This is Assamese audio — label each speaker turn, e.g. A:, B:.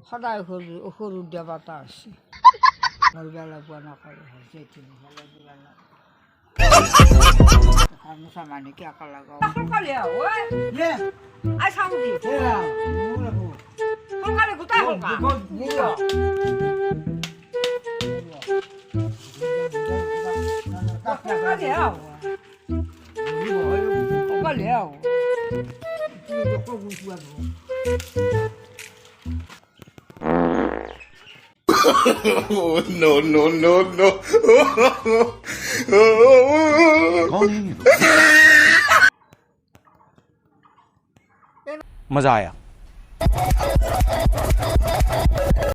A: সদায় সৰু দেৱ এটা আছে মৰিবেলা পোৱা নকৰে গামোচা মানে কি আকা লগাও সোনকালে আই চাওঁ দি সোনকালে গোটাই হ'ল
B: Oh, no, no, no, no.
C: मजा आया।